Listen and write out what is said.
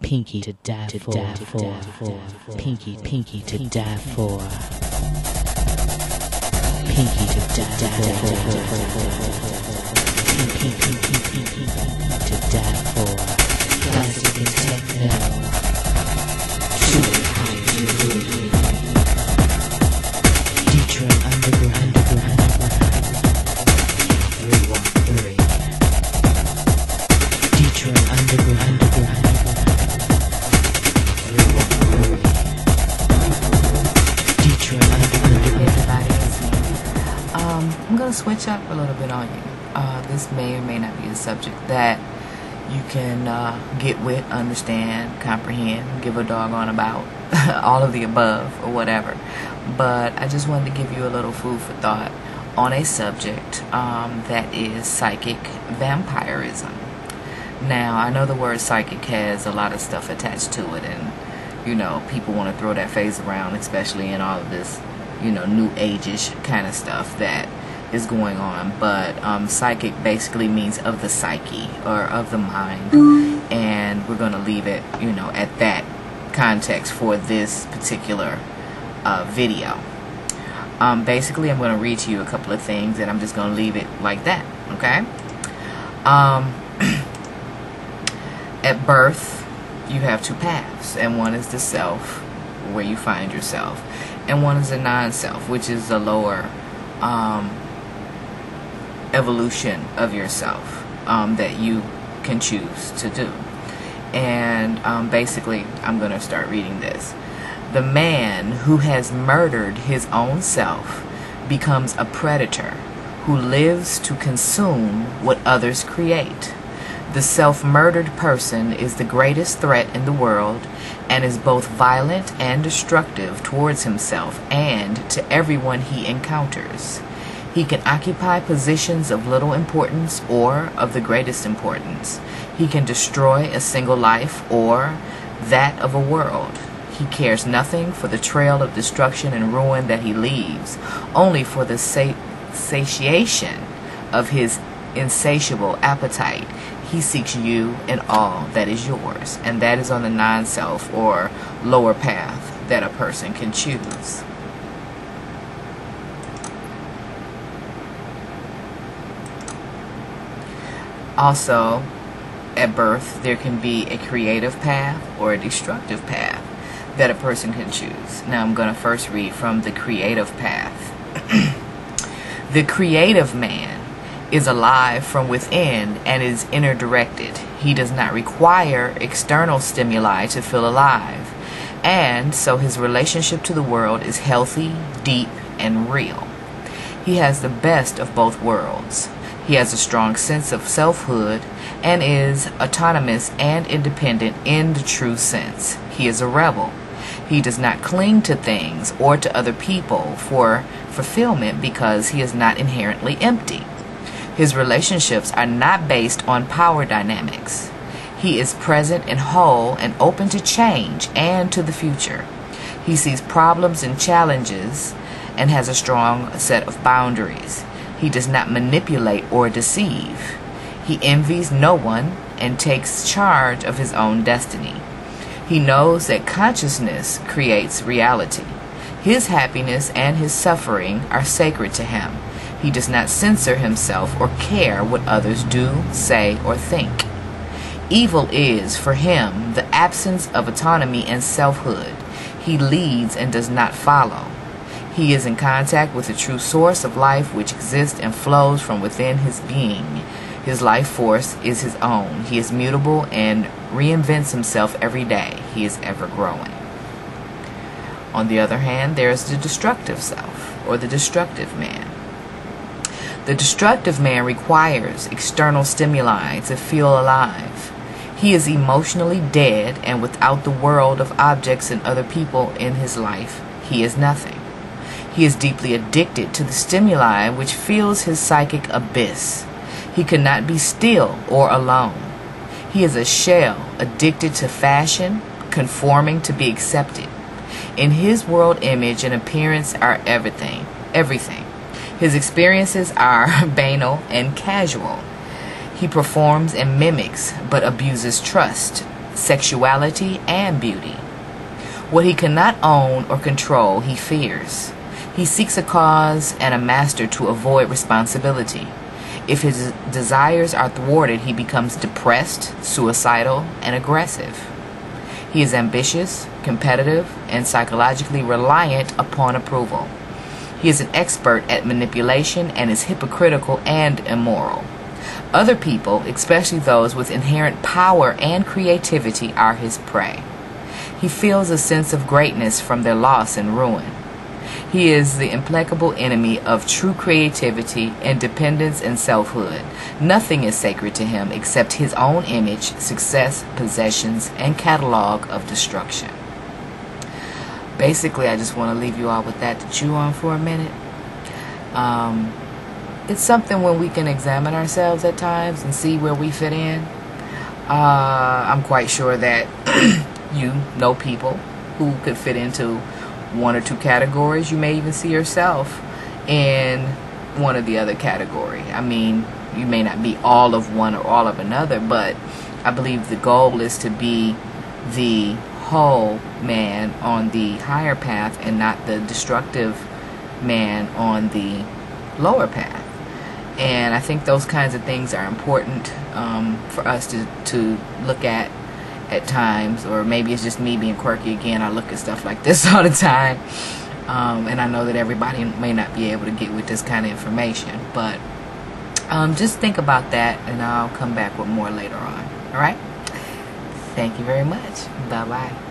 Pinky to die for. Pinky to die for. Pinky to die for. Pinky to die for. Plastic and techno. Super high degree. Detroit underground. 313. Detroit underground. 313. Detroit underground. Everybody, it's me. I'm going to switch up a little bit on you. This may or may not be a subject that you can get with, understand, comprehend, give a doggone about, all of the above or whatever. But I just wanted to give you a little food for thought on a subject that is psychic vampirism. Now, I know the word psychic has a lot of stuff attached to it, and you know, people want to throw that phrase around, especially in all of this, you know, new age-ish kind of stuff that is going on. But psychic basically means of the psyche or of the mind, and we're going to leave it, you know, at that context for this particular video. Basically, I'm going to read to you a couple of things, and I'm just going to leave it like that, okay? At birth, you have two paths, and one is the self, where you find yourself, and one is the non-self, which is the lower evolution of yourself that you can choose to do. And basically, I'm going to start reading this. The man who has murdered his own self becomes a predator who lives to consume what others create. The self-murdered person is the greatest threat in the world and is both violent and destructive towards himself and to everyone he encounters. He can occupy positions of little importance or of the greatest importance. He can destroy a single life or that of a world. He cares nothing for the trail of destruction and ruin that he leaves, only for the satiation of his insatiable appetite. He seeks you and all that is yours, and that is on the non-self or lower path that a person can choose. Also, at birth, there can be a creative path or a destructive path that a person can choose. Now, I'm going to first read from the creative path. The creative man is alive from within and is inner directed. He does not require external stimuli to feel alive, and so his relationship to the world is healthy, deep, and real. He has the best of both worlds. He has a strong sense of selfhood and is autonomous and independent in the true sense. He is a rebel. He does not cling to things or to other people for fulfillment because he is not inherently empty. His relationships are not based on power dynamics. He is present and whole and open to change and to the future. He sees problems and challenges and has a strong set of boundaries. He does not manipulate or deceive. He envies no one and takes charge of his own destiny. He knows that consciousness creates reality. His happiness and his suffering are sacred to him. He does not censor himself or care what others do, say, or think. Evil is, for him, the absence of autonomy and selfhood. He leads and does not follow. He is in contact with the true source of life which exists and flows from within his being. His life force is his own. He is mutable and reinvents himself every day. He is ever growing. On the other hand, there is the destructive self, or the destructive man. The destructive man requires external stimuli to feel alive. He is emotionally dead, and without the world of objects and other people in his life, he is nothing. He is deeply addicted to the stimuli which fills his psychic abyss. He cannot be still or alone. He is a shell addicted to fashion, conforming to be accepted. In his world, image and appearance are everything. His experiences are banal and casual. He performs and mimics, but abuses trust, sexuality, and beauty. What he cannot own or control, he fears. He seeks a cause and a master to avoid responsibility. If his desires are thwarted, he becomes depressed, suicidal, and aggressive. He is ambitious, competitive, and psychologically reliant upon approval. He is an expert at manipulation and is hypocritical and immoral. Other people, especially those with inherent power and creativity, are his prey. He feels a sense of greatness from their loss and ruin. He is the implacable enemy of true creativity, independence, and selfhood. Nothing is sacred to him except his own image, success, possessions, and catalog of destruction. Basically, I just want to leave you all with that to chew on for a minute. It's something when we can examine ourselves at times and see where we fit in. I'm quite sure that you know people who could fit into one or two categories. You may even see yourself in one or the other category. I mean, you may not be all of one or all of another, but I believe the goal is to be the whole man on the higher path and not the destructive man on the lower path. And I think those kinds of things are important for us to look at times. Or maybe it's just me being quirky again. I look at stuff like this all the time, and I know that everybody may not be able to get with this kind of information, but just think about that, and I'll come back with more later on. Alright? Thank you very much. Bye bye.